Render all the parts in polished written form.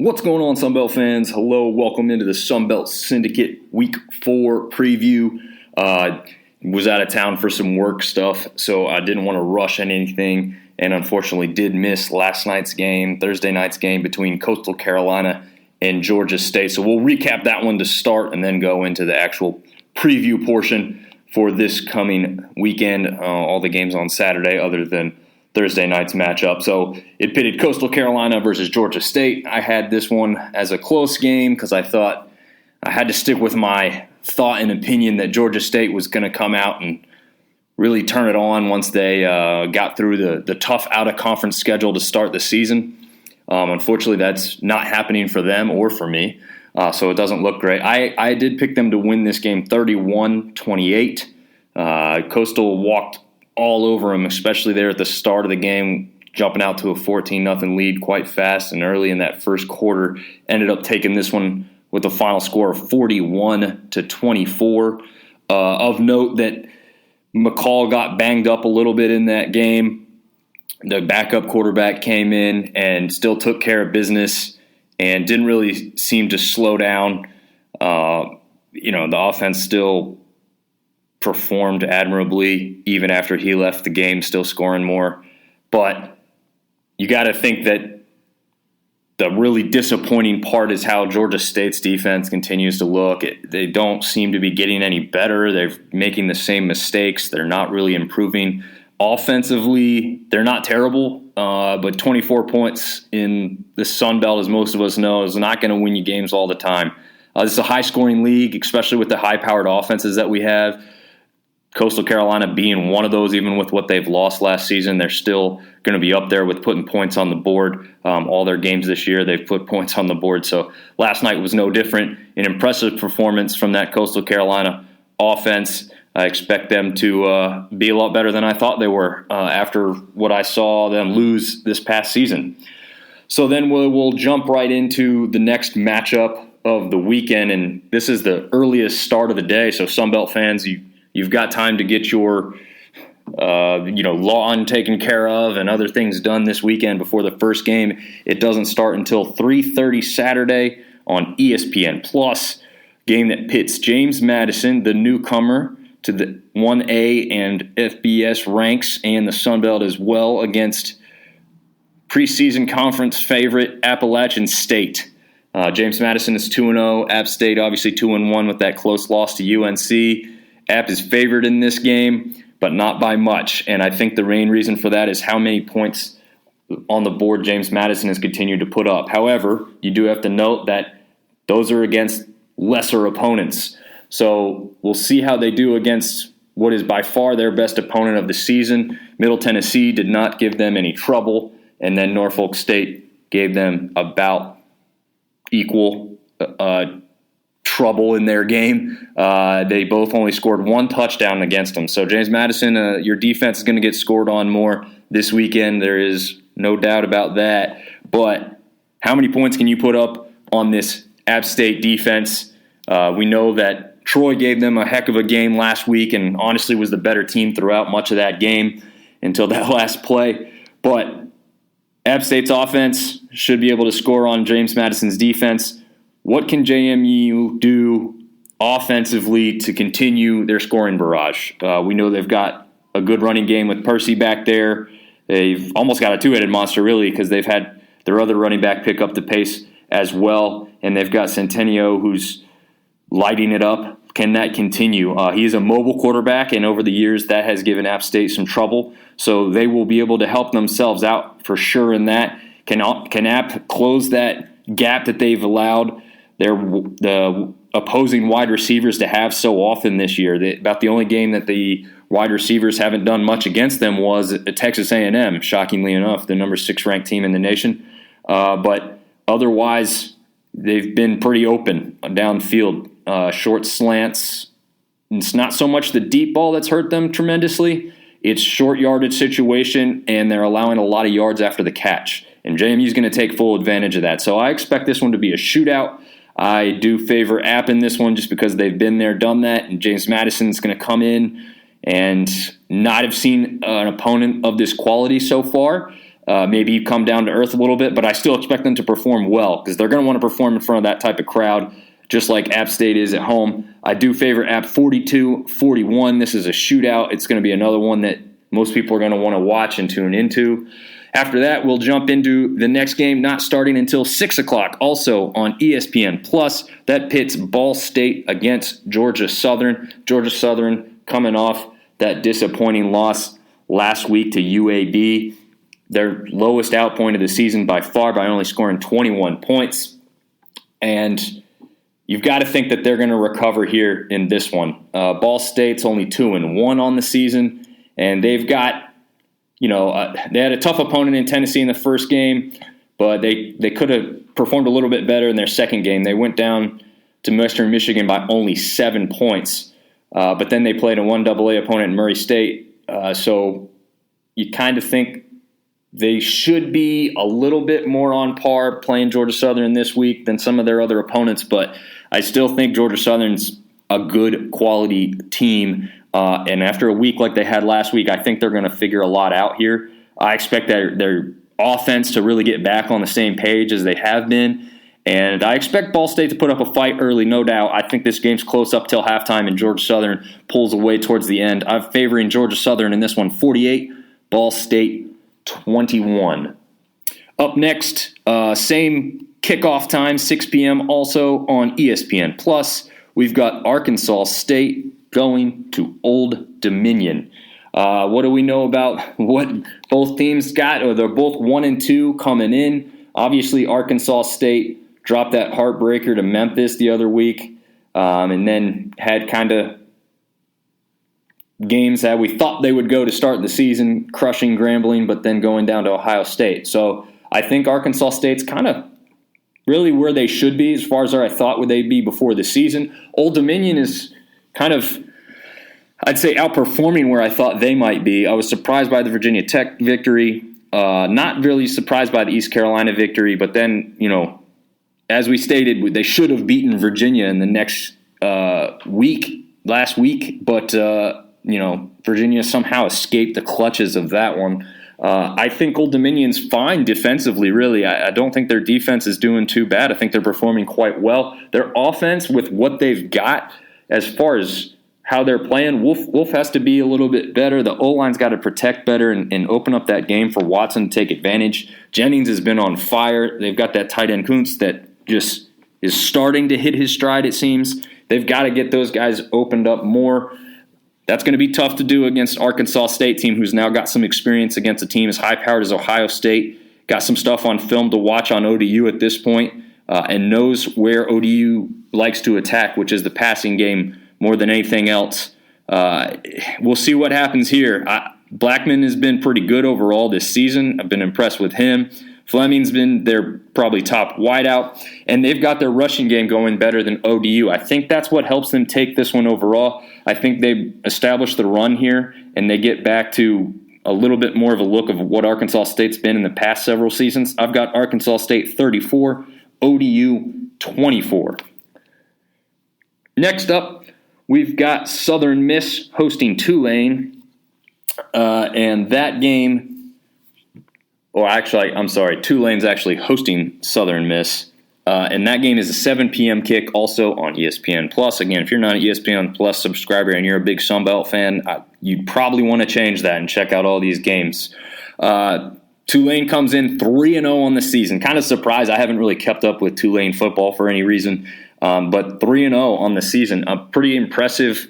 What's going on, Sunbelt fans? Hello, welcome into the Sunbelt Syndicate Week 4 preview. Was out of town for some work stuff, so I didn't want to rush anything, and unfortunately did miss last night's game, Thursday night's game between Coastal Carolina and Georgia State. So we'll recap that one to start and then go into the actual preview portion for this coming weekend. All the games on Saturday other than Thursday night's matchup. So it pitted Coastal Carolina versus Georgia State. I had this one as a close game because I thought I had to stick with my thought and opinion that Georgia State was going to come out and really turn it on once they got through the tough out-of-conference schedule to start the season. Unfortunately, that's not happening for them or for me, so it doesn't look great. I did pick them to win this game 31-28. Coastal walked all over them, especially there at the start of the game, jumping out to a 14-0 lead quite fast and early in that first quarter. Ended up taking this one with a final score of 41-24. Of note that McCall got banged up a little bit in that game. The backup quarterback came in and still took care of business and didn't really seem to slow down. The offense still performed admirably even after he left the game, still scoring more. But you got to think that the really disappointing part is how Georgia State's defense continues to look. They don't seem to be getting any better. They're making the same mistakes. They're not really improving. Offensively, they're not terrible, but 24 points in the Sun Belt, as most of us know, is not going to win you games all the time. This is a high-scoring league, especially with the high-powered offenses that we have. Coastal Carolina being one of those, even with what they've lost last season, they're still going to be up there with putting points on the board. All their games this year, they've put points on the board. So last night was no different. An impressive performance from that Coastal Carolina offense. I expect them to be a lot better than I thought they were after what I saw them lose this past season. So then we'll jump right into the next matchup of the weekend, and this is the earliest start of the day. So Sunbelt fans, You've got time to get your lawn taken care of and other things done this weekend before the first game. It doesn't start until 3:30 Saturday on ESPN+. Game that pits James Madison, the newcomer to the 1A and FBS ranks and the Sun Belt as well, against preseason conference favorite Appalachian State. James Madison is 2-0. App State obviously 2-1 with that close loss to UNC. App is favored in this game, but not by much. And I think the main reason for that is how many points on the board James Madison has continued to put up. However, you do have to note that those are against lesser opponents. So we'll see how they do against what is by far their best opponent of the season. Middle Tennessee did not give them any trouble, and then Norfolk State gave them about equal trouble in their game. They both only scored one touchdown against them. So James Madison, your defense is going to get scored on more this weekend. There is no doubt about that. But how many points can you put up on this App State defense? We know that Troy gave them a heck of a game last week and honestly was the better team throughout much of that game until that last play. But App State's offense should be able to score on James Madison's defense. What can JMU do offensively to continue their scoring barrage? We know they've got a good running game with Percy back there. They've almost got a two-headed monster, really, because they've had their other running back pick up the pace as well. And they've got Centennial, who's lighting it up. Can that continue? He is a mobile quarterback, and over the years that has given App State some trouble. So they will be able to help themselves out for sure in that. Can App close that gap that they've allowed the opposing wide receivers to have so often this year? About the only game that the wide receivers haven't done much against them was at Texas A&M, shockingly enough, the number 6 ranked team in the nation. But otherwise, they've been pretty open downfield, short slants. It's not so much the deep ball that's hurt them tremendously. It's short yardage situation, and they're allowing a lot of yards after the catch. And JMU is going to take full advantage of that. So I expect this one to be a shootout. I do favor App in this one just because they've been there, done that, and James Madison's going to come in and not have seen an opponent of this quality so far. maybe come down to earth a little bit, but I still expect them to perform well because they're going to want to perform in front of that type of crowd, just like App State is at home. I do favor App 42-41. This is a shootout. It's going to be another one that most people are going to want to watch and tune into. After that, we'll jump into the next game, not starting until 6 o'clock, also on ESPN+. That pits Ball State against Georgia Southern. Georgia Southern coming off that disappointing loss last week to UAB. Their lowest out point of the season by far, by only scoring 21 points. And you've got to think that they're going to recover here in this one. Ball State's only 2-1 on the season, and they've got, they had a tough opponent in Tennessee in the first game, but they could have performed a little bit better in their second game. They went down to Western Michigan by only 7 points, but then they played a 1AA opponent in Murray State. So you kind of think they should be a little bit more on par playing Georgia Southern this week than some of their other opponents, but I still think Georgia Southern's a good quality team. And after a week like they had last week, I think they're going to figure a lot out here. I expect their offense to really get back on the same page as they have been. And I expect Ball State to put up a fight early, no doubt. I think this game's close up till halftime, and Georgia Southern pulls away towards the end. I'm favoring Georgia Southern in this one, 48, Ball State 21. Up next, same kickoff time, 6 p.m., also on ESPN+. We've got Arkansas State going to Old Dominion. What do we know about what both teams got? They're both 1-2 coming in. Obviously, Arkansas State dropped that heartbreaker to Memphis the other week, and then had kind of games that we thought they would go to start the season, crushing Grambling, but then going down to Ohio State. So I think Arkansas State's kind of really where they should be as far as I thought would they be before the season. Old Dominion is kind of, I'd say, outperforming where I thought they might be. I was surprised by the Virginia Tech victory, not really surprised by the East Carolina victory, but then, as we stated, they should have beaten Virginia in the next last week, but Virginia somehow escaped the clutches of that one. I think Old Dominion's fine defensively, really. I don't think their defense is doing too bad. I think they're performing quite well. Their offense, with what they've got, as far as how they're playing, Wolf has to be a little bit better. The O-line's got to protect better and open up that game for Watson to take advantage. Jennings has been on fire. They've got that tight end Kuntz that just is starting to hit his stride, it seems. They've got to get those guys opened up more. That's going to be tough to do against Arkansas State team, who's now got some experience against a team as high-powered as Ohio State. Got some stuff on film to watch on ODU at this point, and knows where ODU likes to attack, which is the passing game more than anything else. We'll see what happens here. Blackman has been pretty good overall this season. I've been impressed with him. Fleming's been their probably top wideout, and they've got their rushing game going better than ODU. I think that's what helps them take this one overall. I think they've established the run here, and they get back to a little bit more of a look of what Arkansas State's been in the past several seasons. I've got Arkansas State 34, ODU 24. Next up, we've got Southern Miss hosting Tulane, and that game... Tulane's actually hosting Southern Miss. And that game is a 7 p.m. kick, also on ESPN+. Again, if you're not an ESPN+ subscriber and you're a big Sunbelt fan, you'd probably want to change that and check out all these games. Tulane comes in 3-0 on the season. Kind of surprised. I haven't really kept up with Tulane football for any reason. But 3-0 on the season. A pretty impressive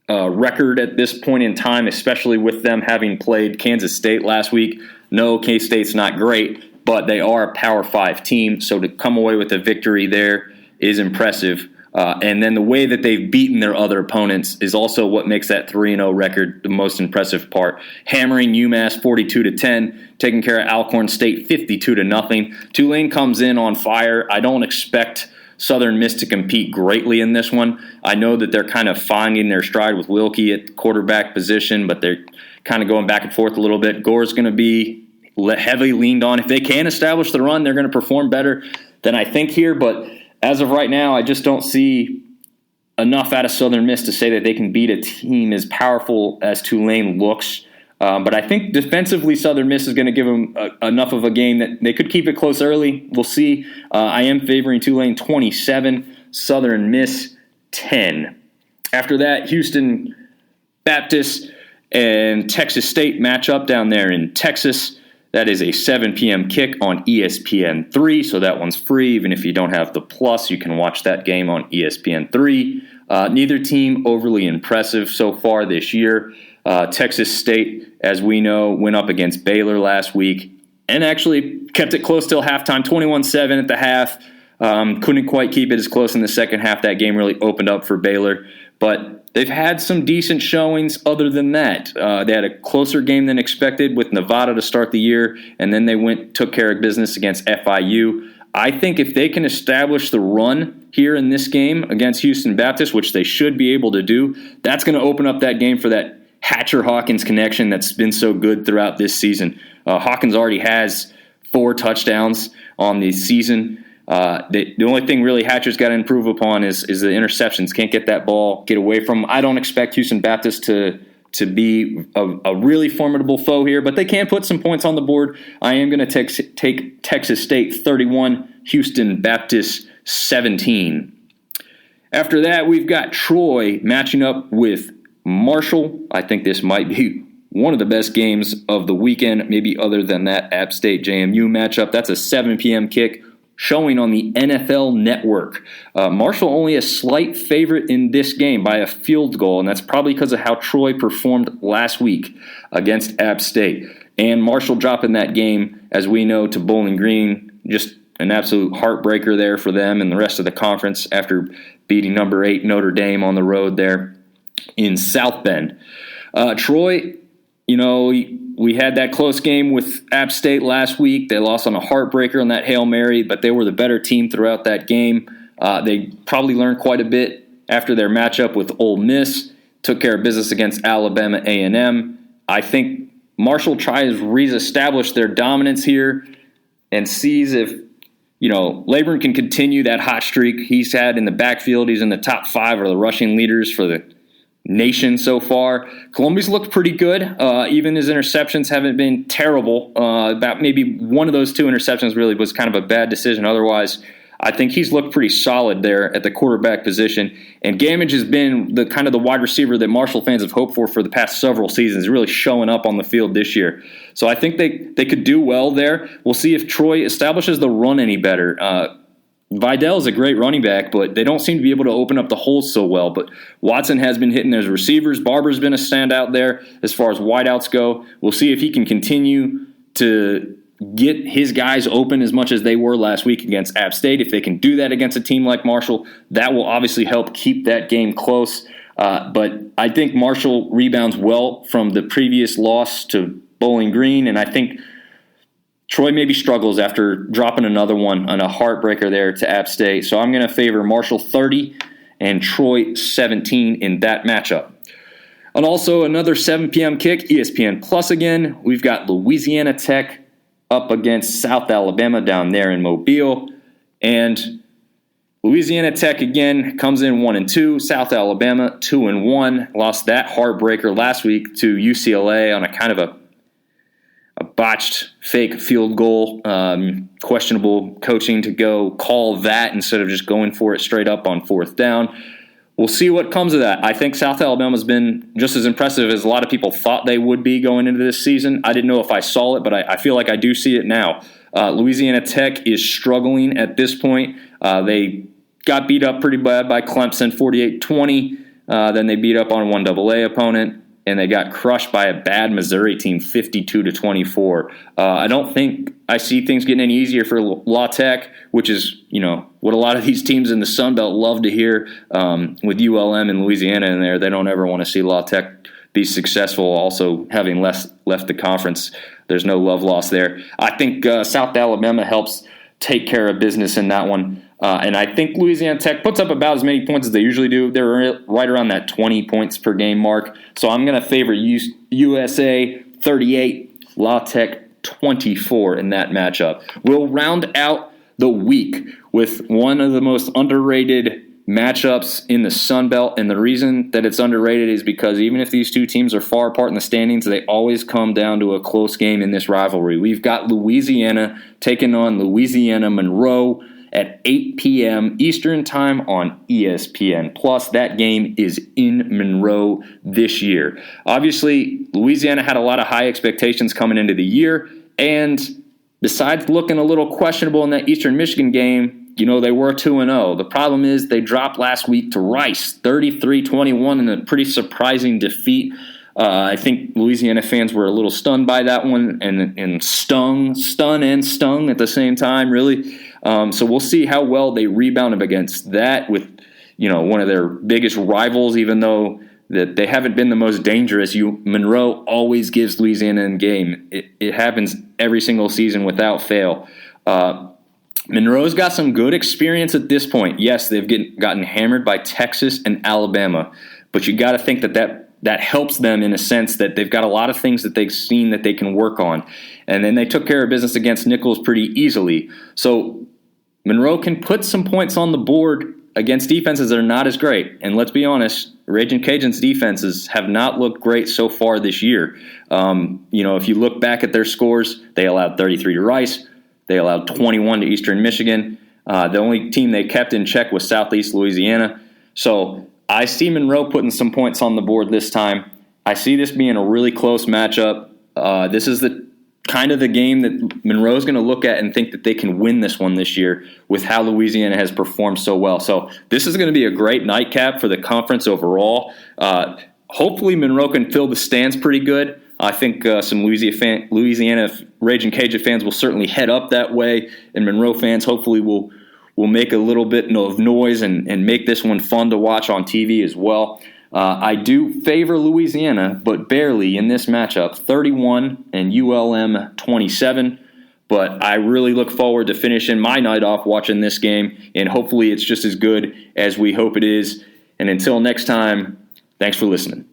record at this point in time, especially with them having played Kansas State last week. No, K-State's not great, but they are a Power 5 team, so to come away with a victory there is impressive. And then the way that they've beaten their other opponents is also what makes that 3-0 record the most impressive part. Hammering UMass 42-10, taking care of Alcorn State 52-0. Tulane comes in on fire. I don't expect Southern Miss to compete greatly in this one. I know that they're kind of finding their stride with Wilkie at quarterback position, but they're kind of going back and forth a little bit. Gore's going to be heavily leaned on. If they can establish the run, they're going to perform better than I think here. But as of right now, I just don't see enough out of Southern Miss to say that they can beat a team as powerful as Tulane looks. But I think defensively, Southern Miss is going to give them enough of a game that they could keep it close early. We'll see. I am favoring Tulane 27, Southern Miss 10. After that, Houston Baptist and Texas State match up down there in Texas. That is a 7 p.m. kick on ESPN3, so that one's free. Even if you don't have the plus, you can watch that game on ESPN3. Neither team overly impressive so far this year. Texas State, as we know, went up against Baylor last week and actually kept it close till halftime, 21-7 at the half. Couldn't quite keep it as close in the second half. That game really opened up for Baylor. But they've had some decent showings other than that. They had a closer game than expected with Nevada to start the year, and then they took care of business against FIU. I think if they can establish the run here in this game against Houston Baptist, which they should be able to do, that's going to open up that game for that Hatcher-Hawkins connection that's been so good throughout this season. Hawkins already has 4 touchdowns on the season. The only thing really Hatcher's got to improve upon is the interceptions. Can't get that ball, get away from him. I don't expect Houston Baptist to be a really formidable foe here, but they can put some points on the board. I am going to take Texas State 31, Houston Baptist 17. After that, we've got Troy matching up with Marshall. I think this might be one of the best games of the weekend, maybe other than that App State-JMU matchup. That's a 7 p.m. kick showing on the NFL Network. Marshall only a slight favorite in this game by a field goal, and that's probably because of how Troy performed last week against App State. And Marshall dropping that game, as we know, to Bowling Green, just an absolute heartbreaker there for them and the rest of the conference after beating number 8 Notre Dame on the road there in South Bend. Troy, we had that close game with App State last week. They lost on a heartbreaker on that Hail Mary, but they were the better team throughout that game. They probably learned quite a bit after their matchup with Ole Miss, took care of business against Alabama A&M. I think Marshall tries to reestablish their dominance here and sees if, Laborn can continue that hot streak he's had in the backfield. He's in the top 5 of the rushing leaders for the nation so far. Columbia's looked pretty good. Even his interceptions haven't been terrible. About maybe one of those 2 interceptions really was kind of a bad decision. Otherwise, I think he's looked pretty solid there at the quarterback position. And Gamage has been the kind of the wide receiver that Marshall fans have hoped for the past several seasons, really showing up on the field this year. So I think they could do well there. We'll see if Troy establishes the run any better. Vidal is a great running back, but they don't seem to be able to open up the holes so well. But Watson has been hitting those receivers. Barber's been a standout there as far as wideouts go. We'll see if he can continue to get his guys open as much as they were last week against App State. If they can do that against a team like Marshall, that will obviously help keep that game close. But I think Marshall rebounds well from the previous loss to Bowling Green, and I think Troy maybe struggles after dropping another one on a heartbreaker there to App State. So I'm going to favor Marshall 30 and Troy 17 in that matchup. And also another 7 p.m. kick, ESPN Plus again. We've got Louisiana Tech up against South Alabama down there in Mobile. And Louisiana Tech again comes in 1-2. South Alabama 2-1. Lost that heartbreaker last week to UCLA on a kind of a botched fake field goal, questionable coaching to go call that instead of just going for it straight up on 4th down. We'll see what comes of that. I think South Alabama's been just as impressive as a lot of people thought they would be going into this season. I didn't know if I saw it, but I feel like I do see it now. Louisiana Tech is struggling at this point. They got beat up pretty bad by Clemson, 48-20. Then they beat up on one AA opponent, and they got crushed by a bad Missouri team, 52-24. I don't think I see things getting any easier for La Tech, which is, what a lot of these teams in the Sun Belt love to hear. With ULM and Louisiana in there, they don't ever want to see La Tech be successful. Also, having left the conference, there's no love lost there. I think South Alabama helps take care of business in that one. And I think Louisiana Tech puts up about as many points as they usually do. They're right around that 20 points per game mark. So I'm going to favor USA 38, La Tech 24 in that matchup. We'll round out the week with one of the most underrated matchups in the Sun Belt, and the reason that it's underrated is because even if these two teams are far apart in the standings, they always come down to a close game in this rivalry. We've got Louisiana taking on Louisiana Monroe at 8 p.m. Eastern Time on ESPN+. That game is in Monroe this year. Obviously, Louisiana had a lot of high expectations coming into the year, and besides looking a little questionable in that Eastern Michigan game, they were 2-0. The problem is they dropped last week to Rice, 33-21, in a pretty surprising defeat. I think Louisiana fans were a little stunned by that one and stunned at the same time, really. So we'll see how well they rebound against that with, one of their biggest rivals, even though that they haven't been the most dangerous. Monroe always gives Louisiana a game. It happens every single season without fail. Monroe's got some good experience at this point. Yes, they've gotten hammered by Texas and Alabama, but you got to think that helps them in a sense that they've got a lot of things that they've seen that they can work on. And then they took care of business against Nichols pretty easily. So Monroe can put some points on the board against defenses that are not as great. And let's be honest, Ragin' Cajuns defenses have not looked great so far this year. If you look back at their scores, they allowed 33 to Rice. They allowed 21 to Eastern Michigan. The only team they kept in check was Southeast Louisiana. So I see Monroe putting some points on the board this time. I see this being a really close matchup. This is the kind of the game that Monroe's going to look at and think that they can win this one this year with how Louisiana has performed so well. So this is going to be a great nightcap for the conference overall. Hopefully Monroe can fill the stands pretty good. I think some Louisiana Ragin' Cajun fans will certainly head up that way, and Monroe fans hopefully will make a little bit of noise and make this one fun to watch on TV as well. I do favor Louisiana, but barely in this matchup, 31 and ULM 27. But I really look forward to finishing my night off watching this game, and hopefully it's just as good as we hope it is. And until next time, thanks for listening.